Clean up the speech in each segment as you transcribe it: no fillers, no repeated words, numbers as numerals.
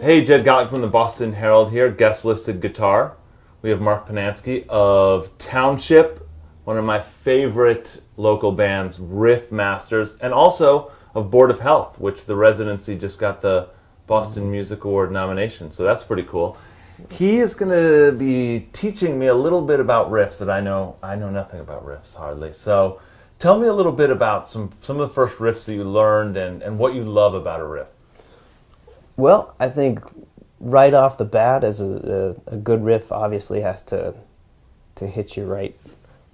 Hey, Jed Gottlieb from the Boston Herald here, guest-listed guitar. We have Marc Pinansky of Township, one of my favorite local bands, Riff masters, and also of Board of Health, which the residency just got the Boston Music Award nomination, so that's pretty cool. He is going to be teaching me a little bit about riffs that I know nothing about riffs, hardly. So tell me a little bit about some of the first riffs that you learned and what you love about a riff. Well, I think right off the bat, as a good riff obviously has to hit you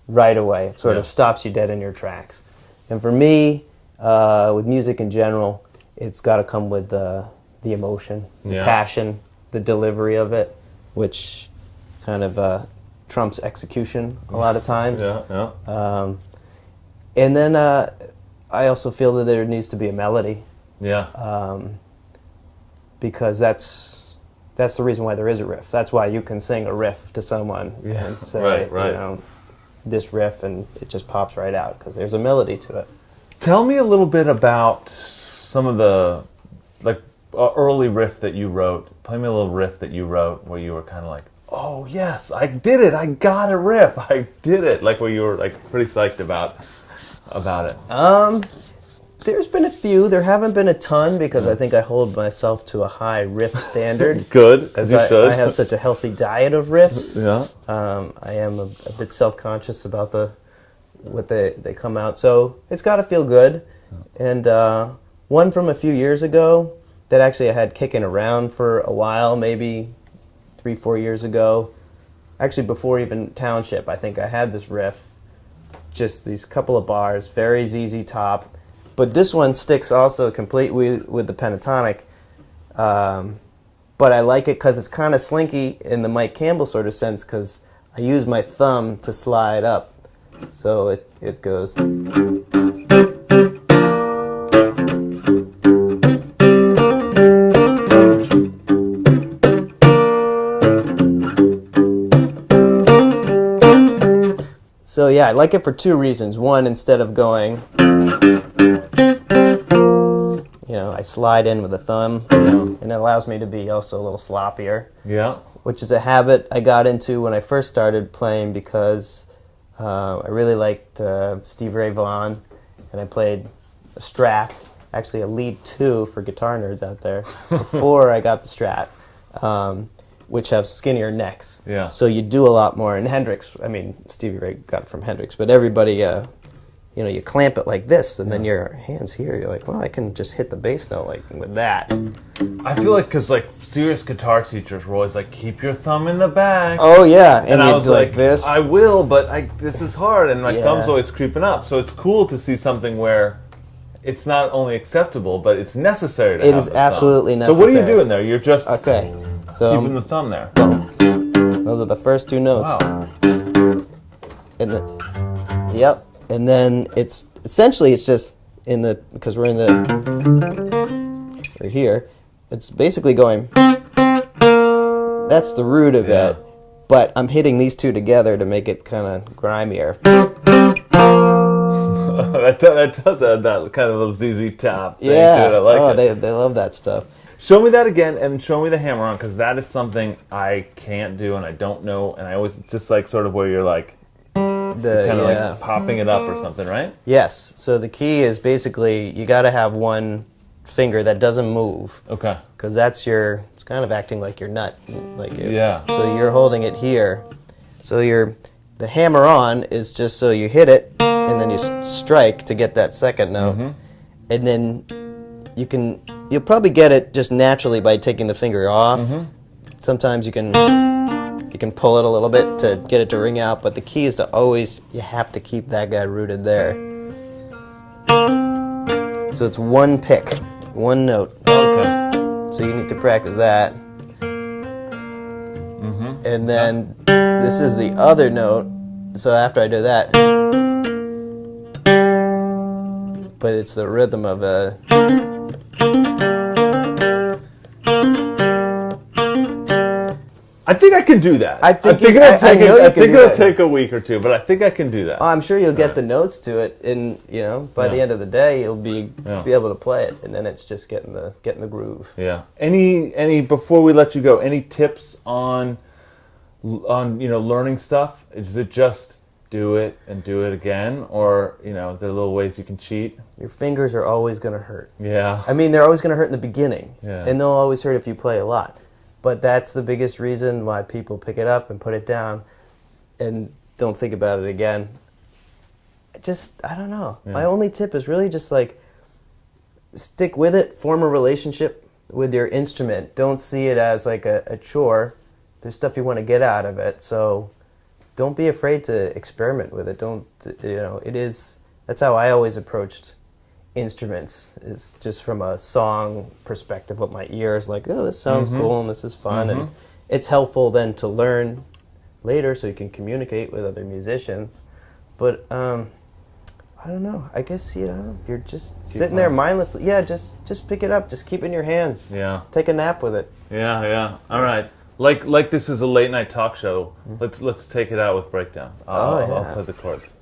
right away. It sort of stops you dead in your tracks. And for me, with music in general, it's got to come with the emotion, the passion, the delivery of it, which kind of trumps execution a lot of times. And then I also feel that there needs to be a melody. Because that's the reason why there is a riff. That's why you can sing a riff to someone and say, you know, this riff, and it just pops right out because there's a melody to it. Tell me a little bit about some of the early riff that you wrote. Play me a little riff that you wrote where you were kind of like, oh yes, I did it, I got a riff, I did it. Like where you were like pretty psyched about it. There's been a few. There haven't been a ton because I think I hold myself to a high riff standard. Good, as you should. I have such a healthy diet of riffs. I am a bit self-conscious about what they come out. So it's got to feel good. And one from a few years ago that actually I had kicking around for a while, maybe 3-4 years ago. Actually, before even Township, I think I had this riff. Just these couple of bars, very ZZ Top. But this one sticks also completely with the pentatonic. But I like it because it's kind of slinky in the Mike Campbell sort of sense because I use my thumb to slide up. So it goes. So yeah, I like it for two reasons. One, instead of going, I slide in with a thumb, and it allows me to be also a little sloppier. Which is a habit I got into when I first started playing because I really liked Stevie Ray Vaughan, and I played a Strat, actually a Lead 2 for guitar nerds out there, before I got the Strat, which have skinnier necks. So you do a lot more. And Hendrix, I mean, Stevie Ray got it from Hendrix, but everybody... you clamp it like this, and then your hands here, you're like, well, I can just hit the bass note like with that. I feel like, because serious guitar teachers were always like, keep your thumb in the back. Oh, yeah. And I was like, this. I will, but this is hard, and my thumb's always creeping up. So it's cool to see something where it's not only acceptable, but it's necessary to have It is absolutely necessary. So what are you doing there? You're just keeping the thumb there. Those are the first two notes. Wow. Yep. And then it's just because we're here, it's basically going, that's the root of it, but I'm hitting these two together to make it kind of grimier. that does add that kind of little ZZ Top thing to it. I like it. They love that stuff. Show me that again, and show me the hammer-on, because that is something I can't do and I don't know, and it's just sort of where you're like, kind of like popping it up or something, right? Yes. So the key is basically you got to have one finger that doesn't move. Okay. Because it's kind of acting like your nut. So you're holding it here. So the hammer on is just so you hit it and then you strike to get that second note. And then you'll probably get it just naturally by taking the finger off. Sometimes you can pull it a little bit to get it to ring out, but the key is you have to keep that guy rooted there. So it's one pick, one note. Okay. So you need to practice that. And then this is the other note, so after I do that, but it's the rhythm of a... I think I can do that. I think it'll take a week or two, but I think I can do that. Oh, I'm sure you'll get the notes to it, and by the end of the day, you'll be able to play it, and then it's just getting the groove. Yeah. Any before we let you go, any tips on learning stuff? Is it just do it and do it again, or there are little ways you can cheat? Your fingers are always going to hurt. Yeah. I mean, they're always going to hurt in the beginning, yeah. and they'll always hurt if you play a lot. But that's the biggest reason why people pick it up and put it down and don't think about it again. I don't know. Yeah. My only tip is really just stick with it, form a relationship with your instrument. Don't see it as like a chore. There's stuff you want to get out of it, so don't be afraid to experiment with it. That's how I always approached instruments, is just from a song perspective, what my ears like, oh, this sounds cool and this is fun, and it's helpful then to learn later so you can communicate with other musicians. But I don't know, I guess if you're just sitting there mindlessly, just pick it up, just keep it in your hands, take a nap with it. All right, like this is a late night talk show, let's take it out with breakdown. I'll play the chords.